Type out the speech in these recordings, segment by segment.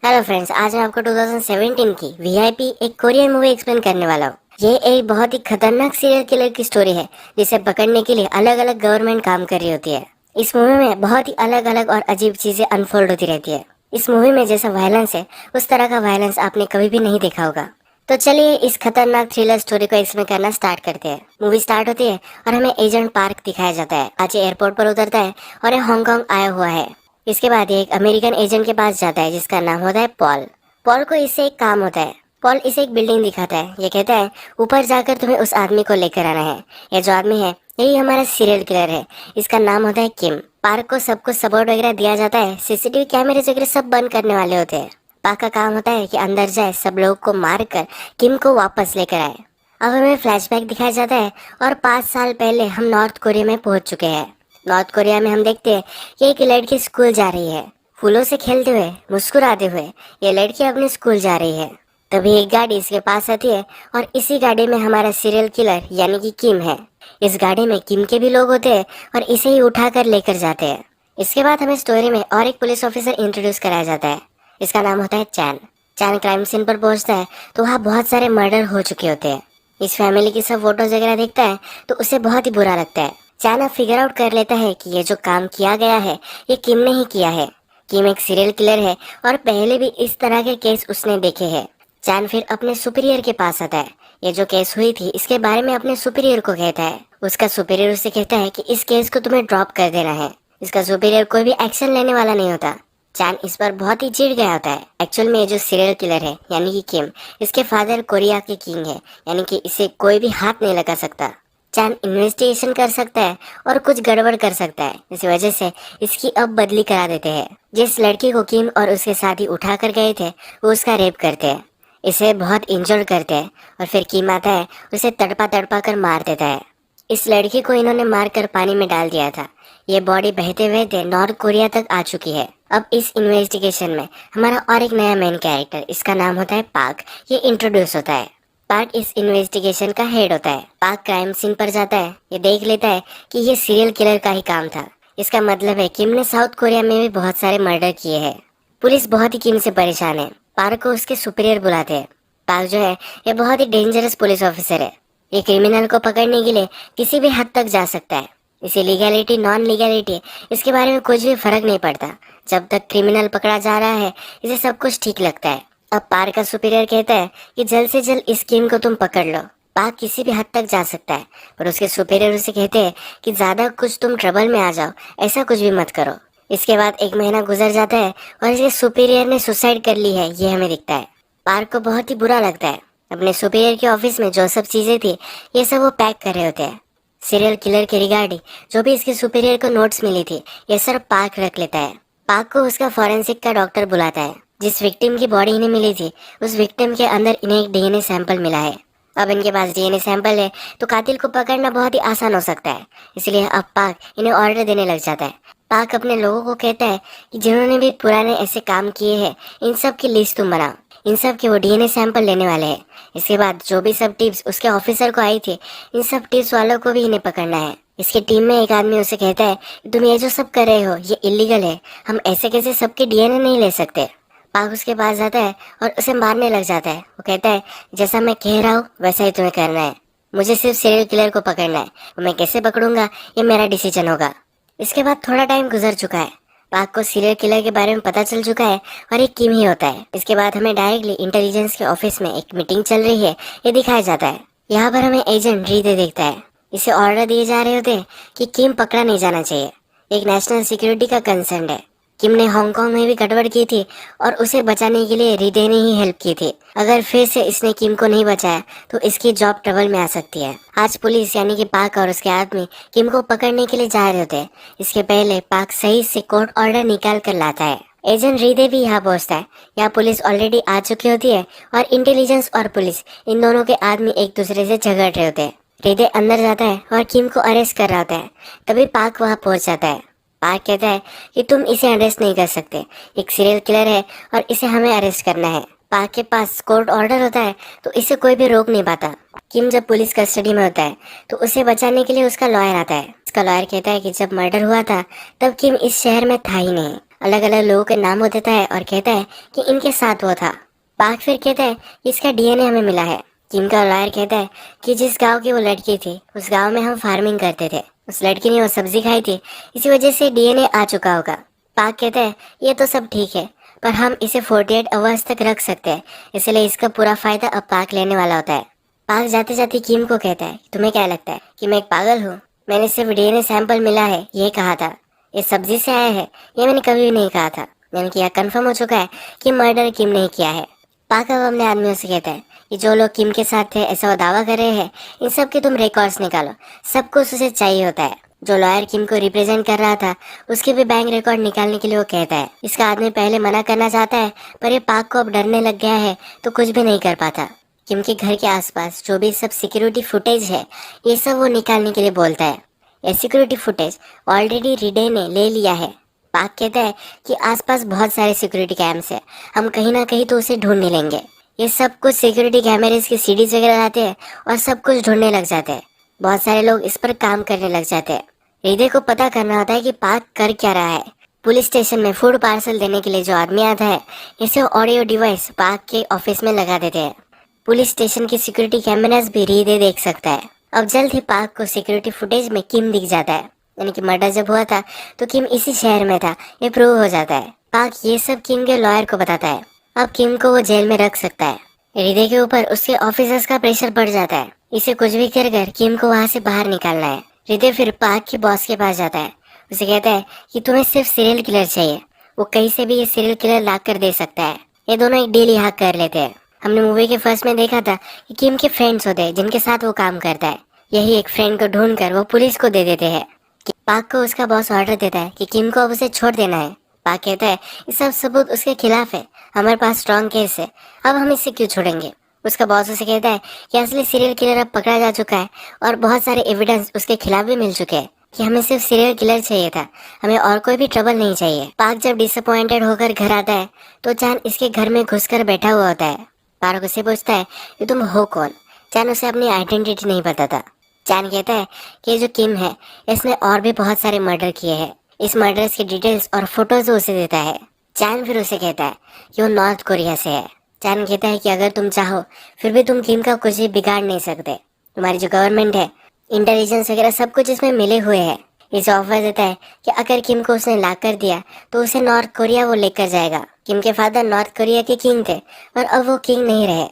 Hello friends, आज मैं आपको 2017 की वीआईपी एक कोरियन मूवी एक्सप्लेन करने वाला हूँ। ये एक बहुत ही खतरनाक सीरियल किलर की स्टोरी है जिसे पकड़ने के लिए अलग अलग गवर्नमेंट काम कर रही होती है। इस मूवी में बहुत ही अलग अलग और अजीब चीजें अनफोल्ड होती रहती है। इस मूवी में जैसा वायलेंस है उस तरह का वायलेंस आपने कभी भी नहीं देखा होगा। तो चलिए इस खतरनाक थ्रिलर स्टोरी को एक्सप्लेन करना स्टार्ट करते हैं। मूवी स्टार्ट होती है और हमें एजेंट पार्क दिखाया जाता है। आज ये एयरपोर्ट पर उतरता है और ये हांगकांग आया हुआ है। इसके बाद ये एक अमेरिकन एजेंट के पास जाता है जिसका नाम होता है पॉल। पॉल को इससे एक काम होता है। पॉल इसे एक बिल्डिंग दिखाता है। ये कहता है ऊपर जाकर तुम्हें उस आदमी को लेकर आना है। ये जो आदमी है यही हमारा सीरियल किलर है। इसका नाम होता है किम। पार्क को सब कुछ सपोर्ट वगैरह दिया जाता है। सीसीटीवी कैमरे वगैरह सब बंद करने वाले होते हैं। पार्क का काम होता है कि अंदर जाए, सब लोग को मार कर किम को वापस लेकर आए। अब हमें फ्लैशबैक दिखाया जाता है और 5 साल पहले हम नॉर्थ कोरिया में पहुंच चुके हैं। नॉर्थ कोरिया में हम देखते हैं कि एक लड़की स्कूल जा रही है। फूलों से खेलते हुए, मुस्कुराते हुए ये लड़की अपने स्कूल जा रही है। तभी एक गाड़ी इसके पास आती है और इसी गाड़ी में हमारा सीरियल किलर यानी कि किम है। इस गाड़ी में किम के भी लोग होते हैं और इसे ही उठाकर लेकर जाते हैं। इसके बाद हमें स्टोरी में और एक पुलिस ऑफिसर इंट्रोड्यूस कराया जाता है। इसका नाम होता है चैन। चैन क्राइम सीन पर पहुंचता है तो वहाँ बहुत सारे मर्डर हो चुके होते हैं। इस फैमिली की सब फोटोज वगैरह देखता है तो उसे बहुत ही बुरा लगता है। चैन अब फिगर आउट कर लेता है कि ये जो काम किया गया है ये किम ने ही किया है। किम एक सीरियल किलर है और पहले भी इस तरह के केस उसने देखे हैं। चैन फिर अपने सुपीरियर के पास आता है। ये जो केस हुई थी इसके बारे में अपने सुपीरियर को कहता है। उसका सुपीरियर उसे कहता है कि इस केस को तुम्हें ड्रॉप कर देना है। इसका सुपीरियर कोई भी एक्शन लेने वाला नहीं होता। चैन इस पर बहुत ही चिढ़ गया होता है। एक्चुअल में ये जो सीरियल किलर है यानी कि किम, इसके फादर कोरिया के किंग है, यानी कि इसे कोई भी हाथ नहीं लगा सकता। चैन इन्वेस्टिगेशन कर सकता है और कुछ गड़बड़ कर सकता है। इस वजह से इसकी अब बदली करा देते हैं। जिस लड़की को किम और उसके साथी उठा कर गए थे वो उसका रेप करते हैं। इसे बहुत इंजर्ड करते हैं और फिर किम आता है, उसे तड़पा तड़पा कर मार देता है। इस लड़की को इन्होंने मारकर पानी में डाल दिया था। ये बॉडी बहते बहते नॉर्थ कोरिया तक आ चुकी है। अब इस इन्वेस्टिगेशन में हमारा और एक नया मेन कैरेक्टर, इसका नाम होता है पार्क, ये इंट्रोड्यूस होता है। पार्क इस इन्वेस्टिगेशन का हेड होता है। पार्क क्राइम सीन पर जाता है। ये देख लेता है कि ये सीरियल किलर का ही काम था। इसका मतलब है किम ने साउथ कोरिया में भी बहुत सारे मर्डर किए हैं। पुलिस बहुत ही किम से परेशान है। पार्क को उसके सुपीरियर बुलाते हैं। पार्क जो है ये बहुत ही डेंजरस पुलिस ऑफिसर है। ये क्रिमिनल को पकड़ने के लिए किसी भी हद तक जा सकता है। इसे लीगैलिटी नॉन लीगैलिटी इसके बारे में कुछ भी फर्क नहीं पड़ता। जब तक क्रिमिनल पकड़ा जा रहा है इसे सब कुछ ठीक लगता है। अब पार्क का सुपीरियर कहता है कि जल्द से जल्द इस किम को तुम पकड़ लो। पार्क किसी भी हद तक जा सकता है पर उसके सुपीरियर उसे कहते हैं कि ज्यादा कुछ तुम ट्रबल में आ जाओ, ऐसा कुछ भी मत करो। इसके बाद 1 महीना गुजर जाता है और इसके सुपीरियर ने सुसाइड कर ली है, ये हमें दिखता है। पार्क को बहुत ही बुरा लगता है। अपने सुपीरियर के ऑफिस में जो सब चीजें थी ये सब वो पैक कर रहे होते हैं। सीरियल किलर के रिगार्डिंग जो भी इसके सुपीरियर को नोट्स मिली थी ये सब पार्क रख लेता है। पार्क को उसका फॉरेंसिक का डॉक्टर बुलाता है। जिस विक्टिम की बॉडी इन्हें मिली थी उस विक्टिम के अंदर इन्हें एक डीएनए सैंपल मिला है। अब इनके पास डीएनए सैंपल है तो कातिल को पकड़ना बहुत ही आसान हो सकता है। इसलिए अब पार्क इन्हें ऑर्डर देने लग जाता है। पार्क अपने लोगों को कहता है कि जिन्होंने भी पुराने ऐसे काम किए हैं इन सब की लिस्ट तुम बनाओ। इन सब के वो डीएनए सैंपल लेने वाले हैं। इसके बाद जो भी सब टिप्स उसके ऑफिसर को आई थी इन सब टिप्स वालों को भी इन्हें पकड़ना है। इसकी टीम में एक आदमी उसे कहता है कि तुम ये जो सब कर रहे हो ये इलीगल है, हम ऐसे कैसे सबके डीएनए नहीं ले सकते। पार्क उसके पास जाता है और उसे मारने लग जाता है। वो कहता है जैसा मैं कह रहा हूँ वैसा ही तुम्हें करना है। मुझे सिर्फ सीरियल किलर को पकड़ना है, मैं कैसे पकड़ूंगा ये मेरा डिसीजन होगा। इसके बाद थोड़ा टाइम गुजर चुका है। पार्क को सीरियल किलर के बारे में पता चल चुका है और एक किम ही होता है। इसके बाद हमें डायरेक्टली इंटेलिजेंस के ऑफिस में एक मीटिंग चल रही है ये दिखाया जाता है। यहाँ पर हमें एजेंट रीदे देखता है। इसे ऑर्डर दिए जा रहे होते हैं कि किम पकड़ा नहीं जाना चाहिए। एक नेशनल सिक्योरिटी का कंसर्न है। किम ने हांगकांग में भी गड़बड़ की थी और उसे बचाने के लिए रीदे ने ही हेल्प की थी। अगर फिर से इसने किम को नहीं बचाया तो इसकी जॉब ट्रबल में आ सकती है। आज पुलिस यानी कि पार्क और उसके आदमी किम को पकड़ने के लिए जा रहे होते हैं। इसके पहले पार्क सही से कोर्ट ऑर्डर निकाल कर लाता है। एजेंट रीदे भी यहाँ पहुँचता है। यहाँ पुलिस ऑलरेडी आ चुकी होती है और इंटेलिजेंस और पुलिस इन दोनों के आदमी एक दूसरे से झगड़ रहे होते हैं। रीदे अंदर जाता है और किम को अरेस्ट कर रहा होता है। तभी पार्क वहाँ पहुँच जाता है। पार्क कहता है कि तुम इसे अरेस्ट नहीं कर सकते, एक सीरियल किलर है और इसे हमें अरेस्ट करना है। पार्क के पास कोर्ट ऑर्डर होता है तो इसे कोई भी रोक नहीं पाता। किम जब पुलिस कस्टडी में होता है तो उसे बचाने के लिए उसका लॉयर आता है। उसका लॉयर कहता है कि जब मर्डर हुआ था तब किम इस शहर में था ही नहीं। अलग अलग लोगों के नाम वो देता है और कहता है कि इनके साथ वो था। पाक फिर कहता है कि इसका डीएनए हमें मिला है। किम का लॉयर कहता है कि जिस गांव की वो लड़की थी उस गांव में हम फार्मिंग करते थे, उस लड़की ने वो सब्जी खाई थी, इसी वजह से डीएनए आ चुका होगा। पाक कहता है ये तो सब ठीक है, पर हम इसे 48 आवर्स तक रख सकते हैं, इसलिए इसका पूरा फायदा अब पाक लेने वाला होता है। पाक जाते जाते किम को कहता है तुम्हें क्या लगता है कि मैं एक पागल हूँ? मैंने सिर्फ डीएनए सैंपल मिला है ये कहा था, ये सब्जी से आया है ये मैंने कभी भी नहीं कहा था। यानी कि यह कंफर्म हो चुका है कि मर्डर किम ने किया है। पाक अब अपने आदमियों से कहता है कि जो लोग किम के साथ थे ऐसा वो दावा कर रहे हैं, इन सब के तुम रिकॉर्ड्स निकालो, सब कुछ उसे चाहिए होता है। जो लॉयर किम को रिप्रेजेंट कर रहा था उसके भी बैंक रिकॉर्ड निकालने के लिए वो कहता है। इसका आदमी पहले मना करना चाहता है, पर ये पाक को अब डरने लग गया है तो कुछ भी नहीं कर पाता। किम के घर के आसपास जो भी सब सिक्योरिटी फुटेज है ये सब वो निकालने के लिए बोलता है। ये सिक्योरिटी फुटेज ऑलरेडी रिडे ने ले लिया है। पाक कहता है कि आसपास बहुत सारे सिक्योरिटी कैम्स है, हम कहीं ना कहीं तो उसे ढूंढ लेंगे। ये सब कुछ सिक्योरिटी कैमरेज की सीडीज वगैरह लाते हैं और सब कुछ ढूंढने लग जाते हैं। बहुत सारे लोग इस पर काम करने लग जाते हैं। हृदय को पता करना होता है कि पाक कर क्या रहा है। पुलिस स्टेशन में फूड पार्सल देने के लिए जो आदमी आता है इसे ऑडियो डिवाइस पाक के ऑफिस में लगा देते हैं। पुलिस स्टेशन की सिक्योरिटी कैमरास भी हृदय देख सकता है। अब जल्द ही पाक को सिक्योरिटी फुटेज में किम दिख जाता है, यानी कि मर्डर जब हुआ था तो किम इसी शहर में था, ये प्रूव हो जाता है। पाक ये सब किम के लॉयर को बताता है। अब किम को वो जेल में रख सकता है। हृदय के ऊपर उसके ऑफिसर्स का प्रेशर बढ़ जाता है, इसे कुछ भी कर किम को वहाँ से बाहर निकालना है। हृदय फिर पाक के बॉस के पास जाता है, उसे कहता है कि तुम्हें सिर्फ सीरियल किलर चाहिए, वो कहीं से भी ये सीरियल किलर ला कर दे सकता है। ये दोनों एक डील यहाँ कर लेते हैं। हमने मूवी के फर्स्ट में देखा था कि किम के फ्रेंड्स होते हैं जिनके साथ वो काम करता है, यही एक फ्रेंड को ढूंढकर वो पुलिस को दे देते हैं। पाक को उसका बॉस ऑर्डर देता है कि किम को अब उसे छोड़ देना है। पाक कहता है ये सब सबूत उसके खिलाफ है, हमारे पास स्ट्रॉन्ग केस है, अब हम इसे क्यों छोड़ेंगे। उसका बॉस उसे कहता है कि असली सीरियल किलर अब पकड़ा जा चुका है और बहुत सारे एविडेंस उसके खिलाफ भी मिल चुके हैं कि हमें सिर्फ सीरियल किलर चाहिए था, हमें और कोई भी ट्रबल नहीं चाहिए। पाक जब डिसअपॉइंटेड होकर घर आता है तो चान इसके घर में घुसकर बैठा हुआ होता है। पाक उसे पूछता है कि तुम हो कौन। चान उसे अपनी आइडेंटिटी नहीं बताता। चान कहता है कि ये जो किम है इसने और भी बहुत सारे मर्डर किए हैं, इस मर्डर्स की डिटेल्स और फोटोज उसे देता है। चान फिर उसे कहता है कि वो नॉर्थ कोरिया से है। चान कहता है कि अगर तुम चाहो फिर भी तुम किम का कुछ भी बिगाड़ नहीं सकते, तुम्हारी जो गवर्नमेंट है, इंटेलिजेंस वगैरह सब कुछ इसमें मिले हुए हैं। इसे ऑफर देता है कि अगर किम को उसने ला कर दिया तो उसे नॉर्थ कोरिया वो लेकर जाएगा। किम के फादर नॉर्थ कोरिया के किंग थे और अब वो किंग नहीं रहे।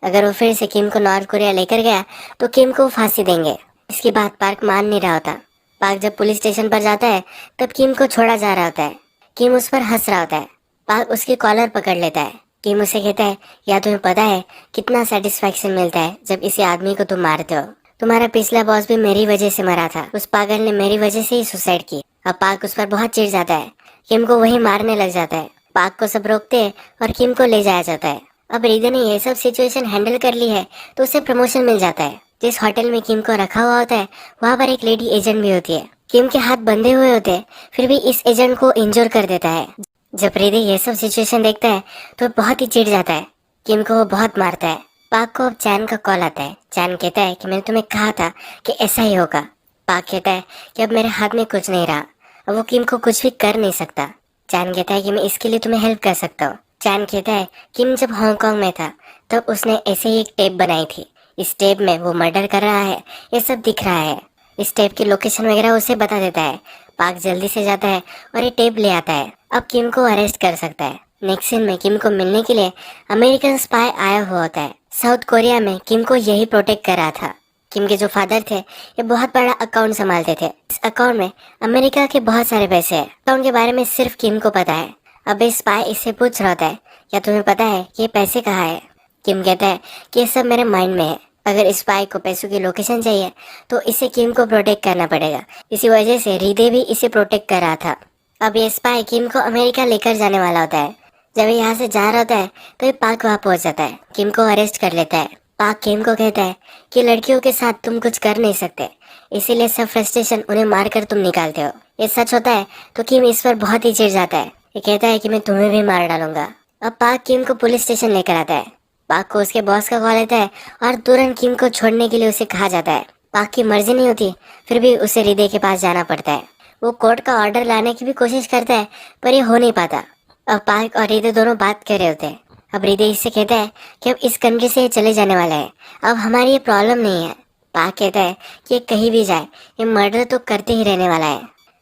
अगर वो फिर से किम को नॉर्थ कोरिया लेकर गया तो किम को फांसी देंगे। इसकी बात पार्क मान नहीं रहा होता। पार्क जब पुलिस स्टेशन पर जाता है तब किम को छोड़ा जा रहा होता है। किम उस पर हंस रहा होता है। पार्क उसकी कॉलर पकड़ लेता है। किम उसे कहता है या तुम्हें पता है कितना सेटिस्फैक्शन मिलता है जब इसी आदमी को तुम मारते हो। तुम्हारा पिछला बॉस भी मेरी वजह से मरा था, उस पागल ने मेरी वजह से ही सुसाइड की। अब पार्क उस पर बहुत चिढ़ जाता है, किम को वही मारने लग जाता है। पार्क को सब रोकते हैं और किम को ले जाया जाता है। अब हृदय ने ये सब सिचुएशन हैंडल कर ली है तो उसे प्रमोशन मिल जाता है। जिस होटल में किम को रखा हुआ होता है वहाँ पर एक लेडी एजेंट भी होती है। किम के हाथ बंधे हुए होते हैं फिर भी इस एजेंट को इंजोर कर देता है। जब हृदय ये सब सिचुएशन देखता है तो बहुत ही चिढ़ जाता है। किम को वो बहुत मारता है। पाक को अब चैन का कॉल आता है। चैन कहता है कि मैंने तुम्हें कहा था कि ऐसा ही होगा। पाक कहता है कि अब मेरे हाथ में कुछ नहीं रहा, अब वो किम को कुछ भी कर नहीं सकता। चैन कहता है कि मैं इसके लिए तुम्हें हेल्प कर सकता हूँ। चैन कहता है किम जब हांगकांग में था तब उसने ऐसे ही एक टेप बनाई थी, इस टेप में वो मर्डर कर रहा है, ये सब दिख रहा है। इस टेप की लोकेशन वगैरह उसे बता देता है। पाक जल्दी से जाता है और ये टेप ले आता है। अब किम को अरेस्ट कर सकता है। नेक्स्ट सीन में किम को मिलने के लिए अमेरिकन स्पाई आया हुआ होता है। साउथ कोरिया में किम को यही प्रोटेक्ट कर रहा था। किम के जो फादर थे ये बहुत बड़ा अकाउंट संभालते थे। इस अकाउंट में अमेरिका के बहुत सारे पैसे हैं। अकाउंट के बारे में सिर्फ किम को पता है। अब ये स्पाई इससे पूछ रहा होता है क्या तुम्हें पता है कि ये पैसे कहाँ है। किम कहता है कि ये सब मेरे माइंड में है। अगर इस स्पाई को पैसों की लोकेशन चाहिए तो इसे किम को प्रोटेक्ट करना पड़ेगा। इसी वजह से हृदय भी इसे प्रोटेक्ट कर रहा था। अब ये स्पाई किम को अमेरिका लेकर जाने वाला होता है। जब ये यहाँ से जा रहा होता है तो ये पाक वहाँ पहुँच जाता है, किम को अरेस्ट कर लेता है। पाक किम को कहता है कि लड़कियों के साथ तुम कुछ कर नहीं सकते, इसीलिए सब फ्रस्ट्रेशन उन्हें मारकर तुम निकालते हो। ये सच होता है तो किम इस पर बहुत ही चिढ़ जाता है। ये कहता है कि मैं तुम्हें भी मार डालूंगा। अब पाक किम को पुलिस स्टेशन लेकर आता है। पाक को उसके बॉस का कॉल आता है और तुरंत किम को छोड़ने के लिए उसे कहा जाता है। पाक की मर्जी नहीं होती फिर भी उसे हृदय के पास जाना पड़ता है। वो कोर्ट का ऑर्डर लाने की भी कोशिश करता है, पर ये हो नहीं पाता। अब पार्क और हृदय दोनों बात कर रहे होते हैं। अब हृदय इससे कहता है कि अब इस कंट्री से ये चले जाने वाला है, अब हमारी ये प्रॉब्लम नहीं है। पार्क कहता है कि ये कहीं भी जाए, ये मर्डर तो करते ही रहने वाला है।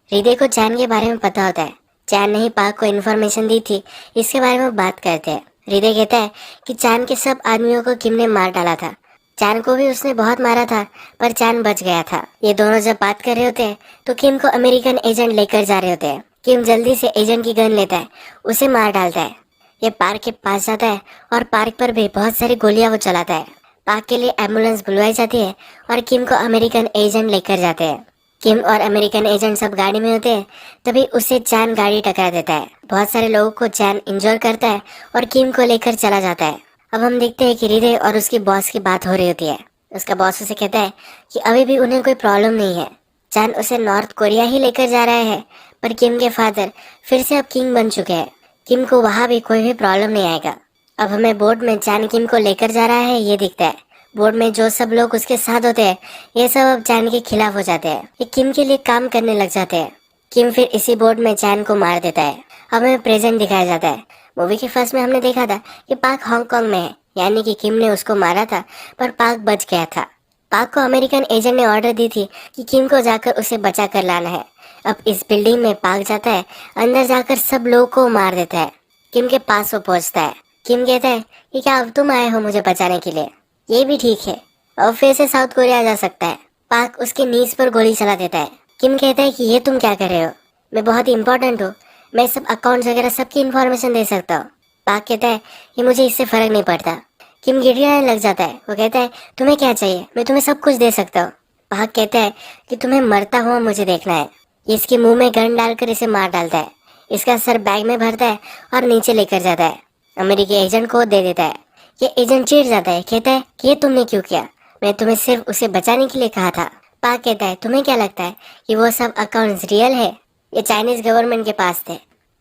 हृदय को चैन के बारे में पता होता है। चैन ने ही पार्क को इन्फॉर्मेशन दी थी, इसके बारे में बात करते हैं। हृदय कहता है कि चैन के सब आदमियों को किम ने मार डाला था। चैन को भी उसने बहुत मारा था, पर चैन बच गया था। ये दोनों जब बात कर रहे होते हैं तो किम को अमेरिकन एजेंट लेकर जा रहे होते हैं। किम जल्दी से एजेंट की गन लेता है, उसे मार डालता है। ये पार्क के पास जाता है और पार्क पर भी बहुत सारी गोलियां वो चलाता है। पार्क के लिए एम्बुलेंस बुलवाई जाती है और किम को अमेरिकन एजेंट लेकर जाते हैं। किम और अमेरिकन एजेंट सब गाड़ी में होते हैं, तभी उससे चैन गाड़ी टकरा देता है। बहुत सारे लोगों को चैन इंजोर करता है और किम को लेकर चला जाता है। अब हम देखते हैं कि हृदय और उसकी बॉस की बात हो रही होती है। उसका बॉस उसे कहता है कि अभी भी उन्हें कोई प्रॉब्लम नहीं है। चैन उसे नॉर्थ कोरिया ही लेकर जा रहा है, पर किम के फादर फिर से अब किंग बन चुके हैं। किम को वहाँ भी कोई भी प्रॉब्लम नहीं आएगा। अब हमें बोर्ड में चैन किम को लेकर जा रहा है ये दिखता है। बोर्ड में जो सब लोग उसके साथ होते हैं, ये सब अब चैन के खिलाफ हो जाते हैं। ये किम के लिए काम करने लग जाते हैं। किम फिर इसी बोर्ड में चैन को मार देता है। अब हमें प्रेजेंट दिखाया जाता है। मूवी के फर्स्ट में हमने देखा था कि पार्क हांगकांग में है, यानी कि किम ने उसको मारा था, पर पार्क बच गया था। पार्क को अमेरिकन एजेंट ने ऑर्डर दी थी कि किम को जाकर उसे बचा कर लाना है। अब इस बिल्डिंग में पार्क जाता है, अंदर जाकर सब लोगों को मार देता है। किम के पास वो पहुंचता है। किम कहता है कि क्या अब तुम आए हो मुझे बचाने के लिए? ये भी ठीक है, और फिर से साउथ कोरिया जा सकता है। पार्क उसके नीज पर गोली चला देता है। किम कहता है कि ये तुम क्या कर रहे हो? मैं बहुत इंपॉर्टेंट हूँ, मैं सब अकाउंट्स वगैरह सबकी इन्फॉर्मेशन दे सकता हूँ। पार्क कहता है कि मुझे इससे फर्क नहीं पड़ता। किम गिड़गिड़ाने लग जाता है। वो कहता है तुम्हें क्या चाहिए, मैं तुम्हें सब कुछ दे सकता हूँ। पार्क कहता है कि तुम्हें मरता हुआ मुझे देखना है। ये इसके मुंह में गन डालकर इसे मार डालता है। इसका सर बैग में भरता है और नीचे लेकर जाता है। अमेरिकी एजेंट को दे देता है। ये एजेंट चिढ़ जाता है, कहता है कि ये तुमने क्यों किया, मैं तुम्हें सिर्फ उसे बचाने के लिए कहा था। पार्क कहता है तुम्हें क्या लगता है कि वो सब अकाउंट्स रियल है? ये चाइनीज गवर्नमेंट के पास थे,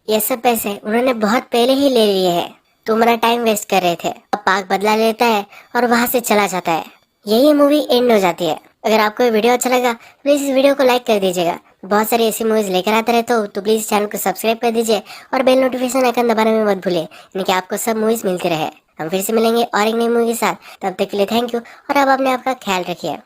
ये सब पैसे उन्होंने बहुत पहले ही ले लिए हैं, तुम्हारा टाइम वेस्ट कर रहे थे। अब पार्क बदला लेता है और वहां से चला जाता है। यही मूवी एंड हो जाती है। अगर आपको ये वीडियो अच्छा लगा प्लीज इस वीडियो को लाइक कर दीजिएगा। बहुत सारी ऐसी मूवीज लेकर आते रहते हो तो प्लीज चैनल को सब्सक्राइब कर दीजिए और बेल नोटिफिकेशन आइकन दबाने में मत भूलिए, यानी कि आपको सब मूवीज मिलती रहे। हम फिर से मिलेंगे और एक नई मूवी के साथ। तब तक के लिए थैंक यू और अब अपने आप का ख्याल रखिए।